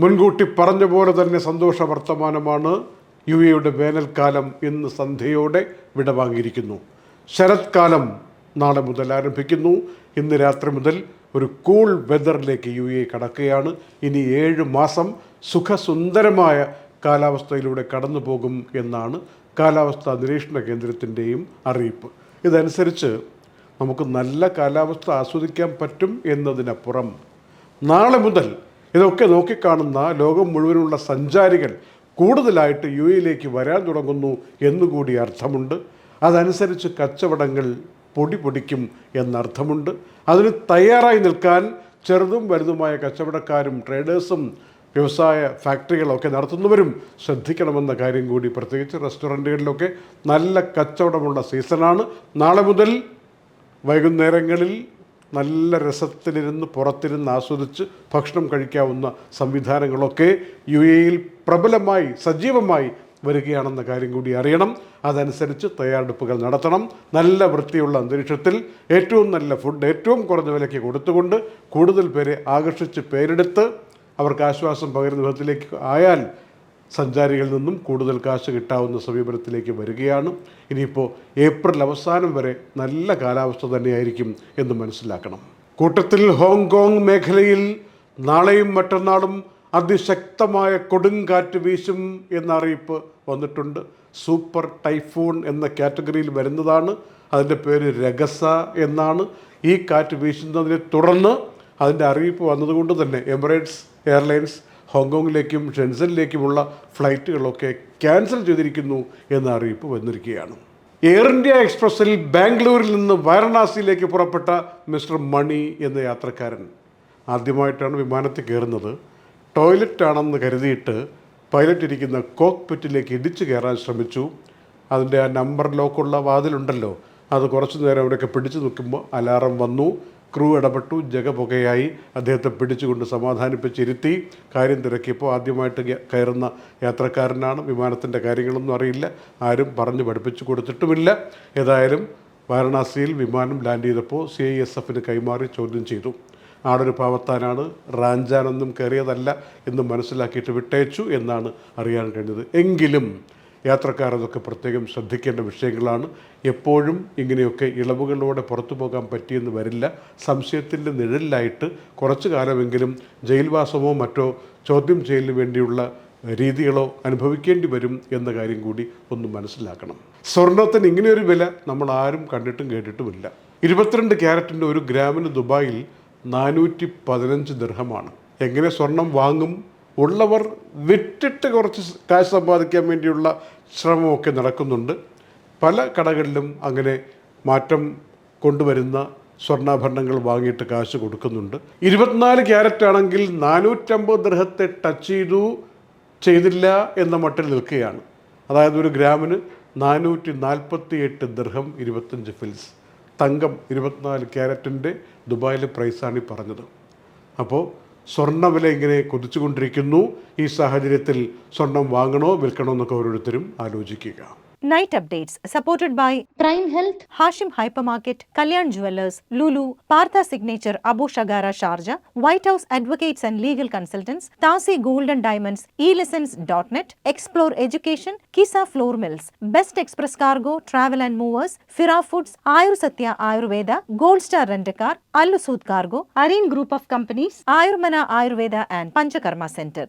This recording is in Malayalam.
മുൻകൂട്ടി പറഞ്ഞ പോലെ തന്നെ സന്തോഷ വർത്തമാനമാണ്. UAEയുടെ വേനൽക്കാലം ഇന്ന് സന്ധ്യയോടെ വിടവാങ്ങിയിരിക്കുന്നു. ശരത്കാലം നാളെ മുതൽ ആരംഭിക്കുന്നു. ഇന്ന് രാത്രി മുതൽ ഒരു കൂൾ വെതറിലേക്ക് UAE കടക്കുകയാണ്. ഇനി 7 മാസം സുഖസുന്ദരമായ കാലാവസ്ഥയിലൂടെ കടന്നു പോകും എന്നാണ് കാലാവസ്ഥാ നിരീക്ഷണ കേന്ദ്രത്തിൻ്റെയും അറിയിപ്പ്. ഇതനുസരിച്ച് നമുക്ക് നല്ല കാലാവസ്ഥ ആസ്വദിക്കാൻ പറ്റും എന്നതിനപ്പുറം നാളെ മുതൽ ഇതൊക്കെ നോക്കിക്കാണുന്ന ലോകം മുഴുവനുള്ള സഞ്ചാരികൾ കൂടുതലായിട്ട് UAEയിലേക്ക് വരാൻ തുടങ്ങുന്നു എന്നുകൂടി അർത്ഥമുണ്ട്. അതനുസരിച്ച് കച്ചവടങ്ങൾ പൊടിക്കും എന്നർത്ഥമുണ്ട്. അതിന് തയ്യാറായി നിൽക്കാൻ ചെറുതും വലുതുമായ കച്ചവടക്കാരും ട്രേഡേഴ്സും വ്യവസായ ഫാക്ടറികളൊക്കെ നടത്തുന്നവരും ശ്രദ്ധിക്കണമെന്ന കാര്യം കൂടി, പ്രത്യേകിച്ച് റെസ്റ്റോറൻറ്റുകളിലൊക്കെ നല്ല കച്ചവടമുള്ള സീസണാണ്. നാളെ മുതൽ വൈകുന്നേരങ്ങളിൽ നല്ല രസത്തിലിരുന്ന് പുറത്തിരുന്ന് ആസ്വദിച്ച് ഭക്ഷണം കഴിക്കാവുന്ന സംവിധാനങ്ങളൊക്കെ UAEയിൽ പ്രബലമായി സജീവമായി വരികയാണെന്ന കാര്യം കൂടി അറിയണം. അതനുസരിച്ച് തയ്യാറെടുപ്പുകൾ നടത്തണം. നല്ല വൃത്തിയുള്ള അന്തരീക്ഷത്തിൽ ഏറ്റവും നല്ല ഫുഡ് ഏറ്റവും കുറഞ്ഞ വിലയ്ക്ക് കൊടുത്തുകൊണ്ട് കൂടുതൽ പേരെ ആകർഷിച്ച് പേരെടുത്ത് അവർക്ക് ആശ്വാസം പകരുന്ന വിധത്തിലേക്ക് ആയാൽ സഞ്ചാരികളിൽ നിന്നും കൂടുതൽ കാശ് കിട്ടാവുന്ന സമീപനത്തിലേക്ക് വരികയാണ്. ഇനിയിപ്പോൾ ഏപ്രിൽ അവസാനം വരെ നല്ല കാലാവസ്ഥ തന്നെയായിരിക്കും എന്ന് മനസ്സിലാക്കണം. കൂട്ടത്തിൽ ഹോങ്കോങ് മേഖലയിൽ നാളെയും മറ്റന്നാളും അതിശക്തമായ കൊടുങ്കാറ്റ് വീശും എന്ന അറിയിപ്പ് വന്നിട്ടുണ്ട്. സൂപ്പർ ടൈഫൂൺ എന്ന കാറ്റഗറിയിൽ വരുന്നതാണ്. അതിൻ്റെ പേര് രഗസ എന്നാണ്. ഈ കാറ്റ് വീശുന്നതിനെ തുടർന്ന് അതിൻ്റെ അറിയിപ്പ് വന്നതുകൊണ്ട് തന്നെ എമിറേറ്റ്സ് എയർലൈൻസ് ഹോങ്കോങ്ങിലേക്കും ഷെൻസനിലേക്കുമുള്ള ഫ്ലൈറ്റുകളൊക്കെ ക്യാൻസൽ ചെയ്തിരിക്കുന്നു എന്ന അറിയിപ്പ് വന്നിരിക്കുകയാണ്. എയർ ഇന്ത്യ എക്സ്പ്രസ്സിൽ ബാംഗ്ലൂരിൽ നിന്ന് വാരണാസിയിലേക്ക് പുറപ്പെട്ട മിസ്റ്റർ മണി എന്ന യാത്രക്കാരൻ ആദ്യമായിട്ടാണ് വിമാനത്തിൽ കയറുന്നത്. ടോയ്ലറ്റ് ആണെന്ന് കരുതിയിട്ട് പൈലറ്റ് ഇരിക്കുന്ന കോക്ക്പിറ്റിലേക്ക് ഇടിച്ചു കയറാൻ ശ്രമിച്ചു. അതിൻ്റെ ആ നമ്പർ ലോക്കുള്ള വാതിലുണ്ടല്ലോ, അത് കുറച്ച് നേരം അവിടെയൊക്കെ പിടിച്ചു നിൽക്കുമ്പോൾ അലാറം വന്നു. ക്രൂ ഇടപെട്ടു. ജഗപുകയായി അദ്ദേഹത്തെ പിടിച്ചുകൊണ്ട് സമാധാനിപ്പിച്ചിരുത്തി. കാര്യം തിരക്കിയപ്പോൾ ആദ്യമായിട്ട് കയറുന്ന യാത്രക്കാരനാണ്. വിമാനത്തിൻ്റെ കാര്യങ്ങളൊന്നും അറിയില്ല, ആരും പറഞ്ഞു പഠിപ്പിച്ചു കൊടുത്തിട്ടുമില്ല. ഏതായാലും വാരണാസിയിൽ വിമാനം ലാൻഡ് ചെയ്തപ്പോൾ CISFന് കൈമാറി ചോദ്യം ചെയ്തു. ആളൊരു പാവത്താനാണ്, റാഞ്ചാനൊന്നും കയറിയതല്ല എന്ന് മനസ്സിലാക്കിയിട്ട് വിട്ടയച്ചു എന്നാണ് അറിയാൻ കഴിഞ്ഞത്. എങ്കിലും യാത്രക്കാർ അതൊക്കെ പ്രത്യേകം ശ്രദ്ധിക്കേണ്ട വിഷയങ്ങളാണ്. എപ്പോഴും ഇങ്ങനെയൊക്കെ ഇളവുകളോടെ പുറത്തു പോകാൻ പറ്റിയെന്ന് വരില്ല. സംശയത്തിൻ്റെ നിഴലിലായിട്ട് കുറച്ചു കാലമെങ്കിലും ജയിൽവാസമോ മറ്റോ ചോദ്യം ചെയ്യലിന് വേണ്ടിയുള്ള രീതികളോ അനുഭവിക്കേണ്ടി വരും എന്ന കാര്യം കൂടി ഒന്ന് മനസ്സിലാക്കണം. സ്വർണത്തിന് ഇങ്ങനെയൊരു വില നമ്മൾ ആരും കണ്ടിട്ടും കേട്ടിട്ടുമില്ല. 22 ക്യാരറ്റിൻ്റെ 1 ഗ്രാമിന് ദുബായിൽ 415 ദിർഹമാണ്. എങ്ങനെ സ്വർണം വാങ്ങും? ഉള്ളവർ വിറ്റിട്ട് കുറച്ച് കാശ് സമ്പാദിക്കാൻ വേണ്ടിയുള്ള ശ്രമമൊക്കെ നടക്കുന്നുണ്ട്. പല കടകളിലും അങ്ങനെ മാറ്റം കൊണ്ടുവരുന്ന സ്വർണ്ണാഭരണങ്ങൾ വാങ്ങിയിട്ട് കാശ് കൊടുക്കുന്നുണ്ട്. 24 ക്യാരറ്റ് ആണെങ്കിൽ 450 ദിർഹത്തെ ടച്ച് ചെയ്തില്ല എന്ന മട്ടിൽ നിൽക്കുകയാണ്. അതായത് 1 ഗ്രാമിന് 448 ദിർഹം 25 ഫിൽസ്. തങ്കം 24 ക്യാരറ്റിൻ്റെ ദുബായിലെ പ്രൈസാണ് ഈ പറഞ്ഞത്. അപ്പോൾ സ്വർണ്ണവില ഇങ്ങനെ കുതിച്ചുകൊണ്ടിരിക്കുന്നു. ഈ സാഹചര്യത്തിൽ സ്വർണം വാങ്ങണോ വിൽക്കണോ എന്നൊക്കെ ഓരോരുത്തരും ആലോചിക്കുക. Night updates supported by Prime Health, Hashim Hypermarket, Kalyan Jewellers, Lulu, Partha Signature, Abu Shagara Sharjah, White House Advocates and Legal Consultants, Tasi Golden Diamonds, eLessons.net, Explore Education, Kisa Floor Mills, Best Express Cargo, Travel and Movers, Fira Foods, Ayur Satya Ayurveda, Gold Star Rent-A-Car, Al Usud Cargo, Areen Group of Companies, Ayurmana Ayurveda and Panchakarma Center.